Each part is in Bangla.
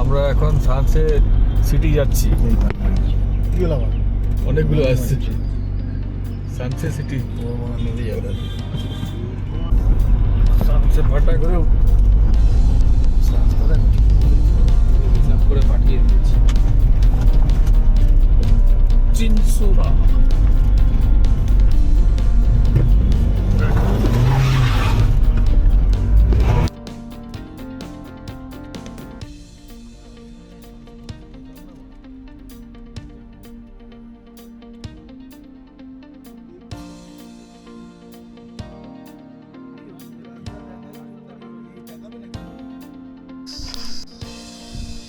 আমরা এখন সানসেট সিটি যাচ্ছি। অনেকগুলো আসছে সানসেট সিটি। সানসেট ভাটা করে করে পাঠিয়ে দিয়েছি চিনসুরা।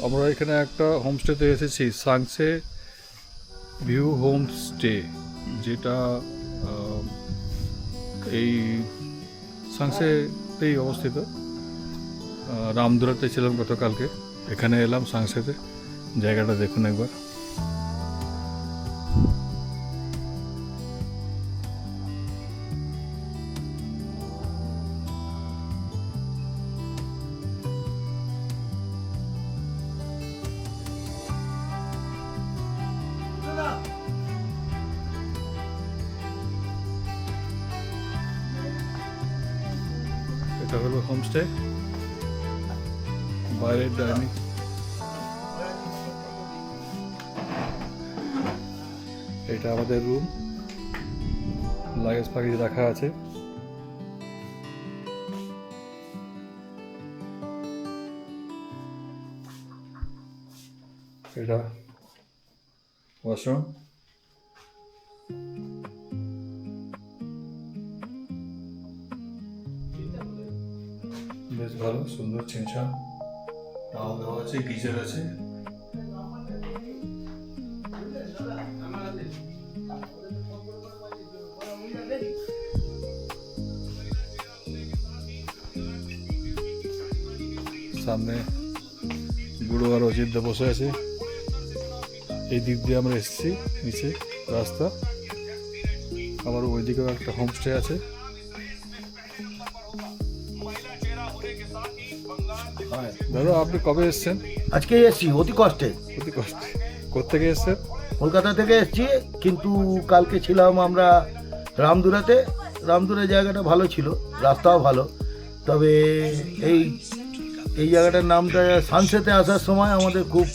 আমরা এখানে একটা হোমস্টেতে এসেছি, সাংসে ভিউ হোমস্টে, যেটা এই সাংসেতেই অবস্থিত। রামদুরাতে ছিলাম গতকালকে, এখানে এলাম সাংসেতে। জায়গাটা দেখুন একবার। এটা হলো হোমস্টে, বাইরের ডাইনিং। এটা আমাদের রুম, লাগেজ ফাগেজ রাখা আছে। এটা ওয়াশরুম। বেশ ভালো, সুন্দর ছিমছাম। টাওয়াল দেওয়া আছে, গিজার আছে। সামনে বুড়ো আর অজিত বসে আছে। এই দিক দিয়ে আমরা এসেছি, নিচে রাস্তা। আবার ওইদিকেও একটা হোমস্টে আছে। দাদা, আপনি কবে এসছেন? আজকে এসছি অতি কষ্টে। অতি কষ্টে। কোত্থেকে এসছেন? কলকাতা থেকে এসছি, কিন্তু কালকে ছিলাম আমরা রামদুরাতে। রামদুরা জায়গাটা ভালো ছিল, রাস্তাও ভালো। তবে এই জায়গাটার নামটা সানসেটে আসার সময় আমাদের খুব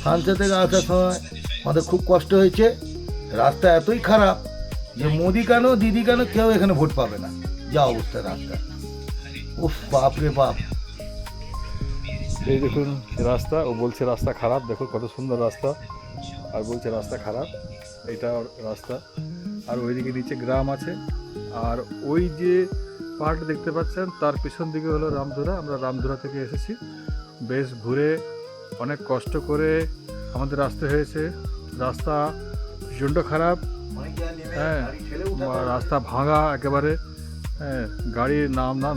সানসেটে আসার সময় আমাদের খুব কষ্ট হয়েছে। রাস্তা এতই খারাপ যে মোদি কেন দিদি কেন কেউ এখানে ভোট পাবে না, যা অবস্থা রাস্তা। উফ, বাপ রে বাপ। এই দেখুন রাস্তা, ও বলছে রাস্তা খারাপ। দেখো কত সুন্দর রাস্তা, আর বলছে রাস্তা খারাপ। এটা রাস্তা, আর ওইদিকে নিচে গ্রাম আছে। আর ওই যে পাহাড়টা দেখতে পাচ্ছেন, তার পিছন দিকে হলো রামধুরা। আমরা রামধুরা থেকে এসেছি, বেশ ঘুরে অনেক কষ্ট করে আমাদের আসতে হয়েছে। রাস্তা প্রচণ্ড খারাপ, হ্যাঁ, রাস্তা ভাঙা একেবারে। হ্যাঁ, গাড়ির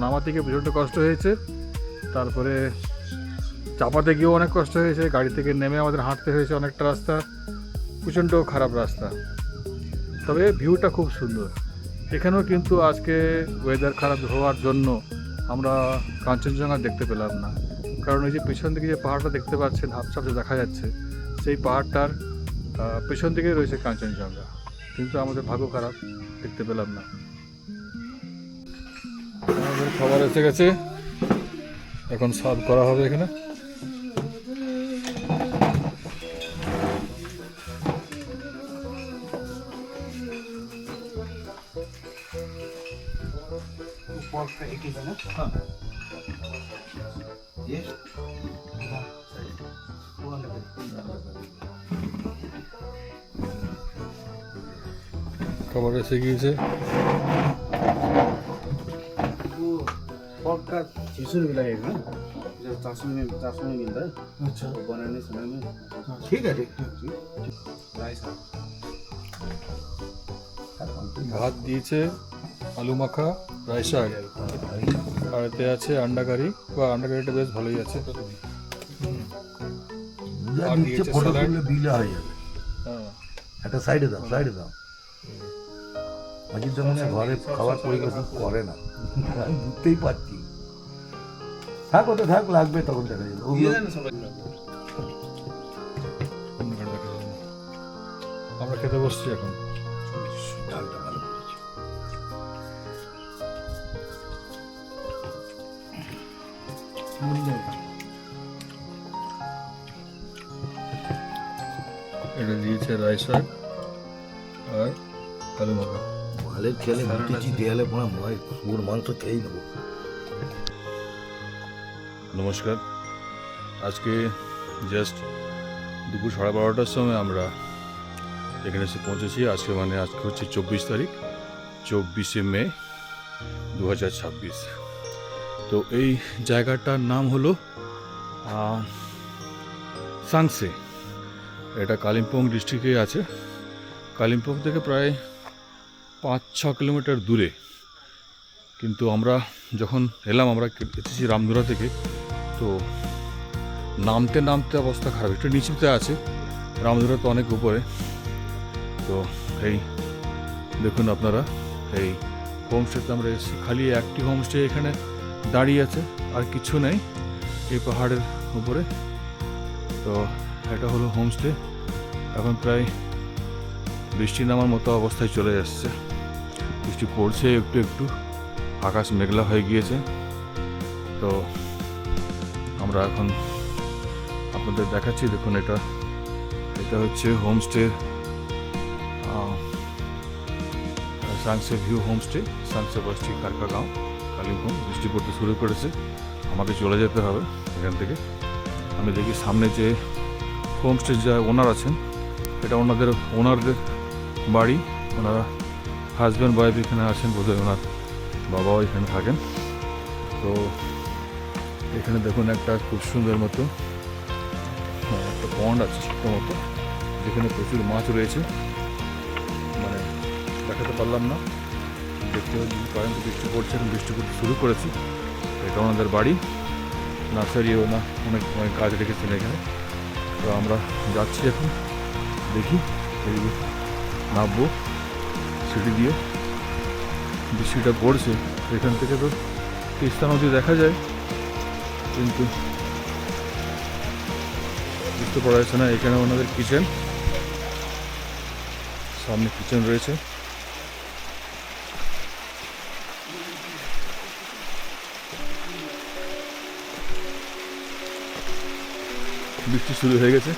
নামাতে গিয়ে প্রচণ্ড কষ্ট হয়েছে। তারপরে চাপাতে গিয়েও অনেক কষ্ট হয়েছে। গাড়ি থেকে নেমে আমাদের হাঁটতে হয়েছে অনেকটা রাস্তা। প্রচণ্ড খারাপ রাস্তা, তবে ভিউটা খুব সুন্দর। এখানেও কিন্তু আজকে ওয়েদার খারাপ হওয়ার জন্য আমরা কাঞ্চনজঙ্ঘা দেখতে পেলাম না। কারণ এই যে পেছন দিকে যে পাহাড়টা দেখতে পাচ্ছেন, হাফসাফ যে দেখা যাচ্ছে, সেই পাহাড়টার পেছন দিকে রয়েছে কাঞ্চনজঙ্ঘা, কিন্তু আমাদের ভাগ্য খারাপ, দেখতে পেলাম না। আমাদের খাবার এসে গেছে, এখন সার্ভ করা হবে এখানে। খাবার এসে গিয়েছে। पर्क का 600 रुपये लगेगा ना, जब 400 में मिलता है। अच्छा, तो बनाने समय में ठीक है, ठीक ठीक। राइस ভাত দিয়েছে, আলু মাখা, রাই শাক, আর এতে আছে আন্ডা কারি। বা আন্ডা কারিটা বেশ ভালোই আছে। আর দিয়েছে ফটো স্যালাড। তুললে বিলে হয়ে যাবে। হ্যাঁ, একটা সাইডে দাও, সাইডে দাও। অজিত মনে হয় ঘরে খাবার পরিবেশন করে না, আমি বুঝতেই পারছি। থাক ওটা থাক, লাগবে তখন দেখা যাবে ওগুলো। আমরা খেতে বসছি এখন। ডালটা ভালো করেছে। এটা দিয়েছে রাই শাক আর আলু মাখা। মালের খেলে মুটিছি দেয়ালে পড়া মায়ের শুয়োর মাংস খেয়েই নেবো। নমস্কার, আজকে জাস্ট দুপুর 12:30টার সময় আমরা এখানে এসে পৌঁছেছি। আজকে হচ্ছে 24 তারিখ, 24শে মে 2026। তো এই জায়গাটার নাম হলো সাংসে। এটা কালিম্পং ডিস্ট্রিক্টে আছে। কালিম্পং থেকে প্রায় 5-6 কিলোমিটার দূরে। কিন্তু আমরা যখন এলাম, আমরা এসেছি রামধুরা থেকে, তো নামতে নামতে অবস্থা খারাপ, একটু নিচুতে আছে, রামধুরা তো অনেক উপরে। তো এই দেখুন আপনারা, এই হোমস্টেতে আমরা এসেছি। খালি একটি হোমস্টে এখানে দাঁড়িয়ে আছে, আর কিছু নেই এই পাহাড়ের উপরে। তো এটা হলো হোমস্টে। এখন প্রায় বৃষ্টি নামার মতো অবস্থায় চলে আসছে, বৃষ্টি পড়ছে একটু একটু, আকাশ মেঘলা হয়ে গিয়েছে। তো আমরা এখন আপনাদের দেখাচ্ছি, দেখুন এটা হচ্ছে হোমস্টে, সাংসে ভিউ হোমস্টে, সাংসে বস্তি কারকা গাঁও, কালিম্পং। বৃষ্টি পড়তে শুরু করেছে, আমাকে চলে যেতে হবে এখান থেকে। আমি দেখি সামনে যে হোমস্টে যা ওনার আছেন, এটা ওনারদের বাড়ি। ওনারা হাজব্যান্ড ওয়াইফ এখানে আছেন, বোধহয় ওনার বাবাও এখানে থাকেন। তো এখানে দেখুন একটা খুব সুন্দর মতো একটা পন্ড আছে, ছোট্ট মতো, যেখানে প্রচুর মাছ রয়েছে। মানে দেখাতে পারলাম না, দেখতে পারেন। বৃষ্টি পড়ছে, এখন বৃষ্টি পড়তে শুরু করেছি। এটা ওনাদের বাড়ি, নার্সারিও না, অনেক অনেক কাজ রেখেছেন এখানে। তো আমরা যাচ্ছি এখন, দেখি এই নামবো সিঁড়ি দিয়ে। বৃষ্টিটা পড়ছে, এখান থেকে তো তিস্তা নদী দেখা যায়, কিন্তু বুঝতে পারা যাচ্ছে না। এখানে ওনাদের কিচেন, সামনে কিচেন রয়েছে। বৃষ্টি শুরু হয়ে গেছে।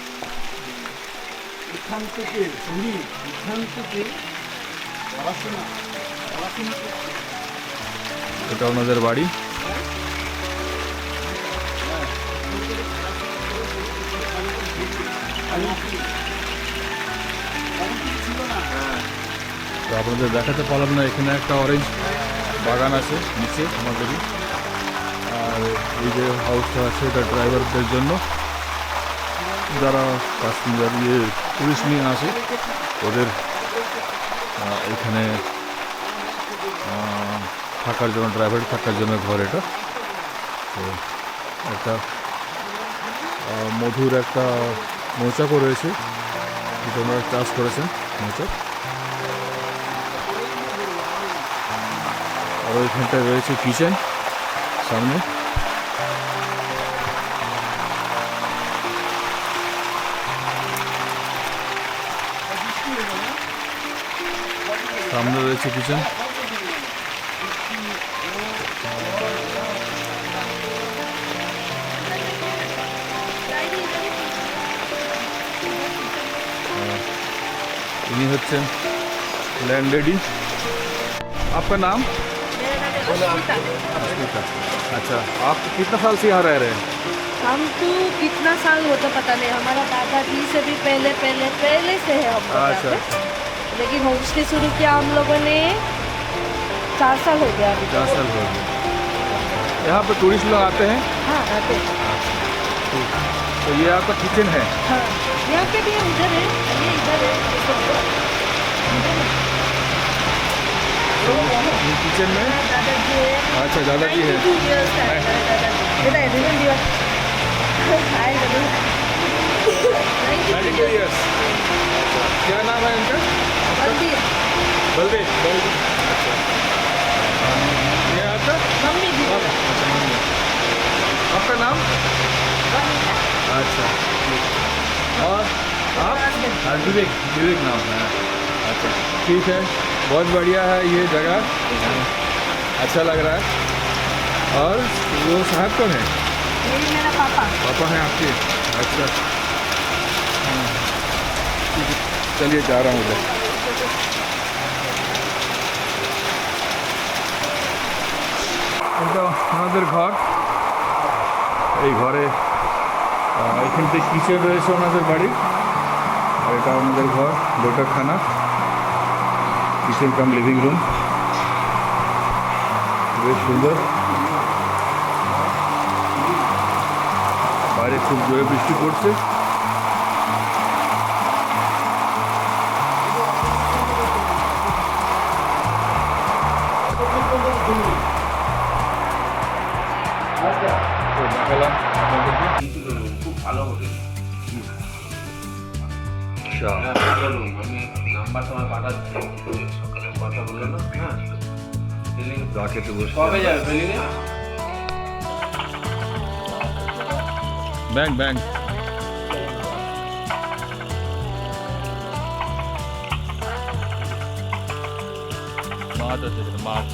এটা ওনাদের বাড়ি। তো আপনাদের দেখাতে পারলাম না, এখানে একটা অরেঞ্জ বাগান আছে নিচে আমাদেরই। আর এই যে হাউসটা আছে, এটা ড্রাইভারদের জন্য, যারা কাশ্মীর টুরিস্ট নিয়ে আসে ওদের এখানে থাকার জন্য, ড্রাইভার থাকার জন্য ঘর এটা। তো একটা মধুর একটা মৌচাকও রয়েছে, যেটা ওনারা চাষ করেছেন, মৌচাক। আর ওইখানটায় রয়েছে কিচেন সামনে। সামনে রয়েছে কিচেন। इन्हीं হচ্ছেন लैंडलेडी। आपका नाम? मेरा नाम है अस्मिता। अच्छा, आप कितना साल से यहाँ रह रहे हैं? हम तो कितना साल होता पता नहीं, हमारा दादाजी से भी पहले से है हम लोग अच्छा यहाँ पे। लेकिन होम स्टे शुरू किया हम लोगों ने 4 साल हो गया अभी। 4 साल हो गए। यहाँ पे टूरिस्ट लोग आते हैं? हाँ आते हैं। तो ये आपका किचन है? हाँ यहाँ पे भी है, उधर है, ये इधर है। ये किचन में? दादाजी है। अच्छा, दादाजी है। 92 years का है मेरा दादाजी। बेटा रिजन दिया। हाय दादा। 92 years। क्या नाम है इनका? बलबीर। बलदेव। अच्छा। ये आपका? मम्मी जी। अच्छा, मम्मी। अच्छा और आप हाँ विवेक विवेक नाम है अच्छा ठीक है बहुत बढ़िया है ये जगह अच्छा लग रहा है और वो साहब कौन है यही मेरा पापा पापा हैं आपके अच्छा हाँ, ठीक है, चलिए जा रहा हूँ उधर এটা আমাদের ঘর এই ঘরে এখান থেকে কিচেন রয়েছে ওনাদের বাড়ির আর এটা আমাদের ঘর বৈঠকখানা কিচেন কাম লিভিং রুম বেশ সুন্দর বাইরে খুব জোরে বৃষ্টি পড়ছে তো দেখালাম আপনাদেরকে খুব ভালো হোটেল আচ্ছা আমি নাম্বার তোমায় পাঠাচ্ছি সকালে কথা বলে না হ্যাঁ ফিলিং চা খেতে বসে কবে যাবে ফিলিংয়ে ব্যাংক ব্যাংক মাছ আছে মাছ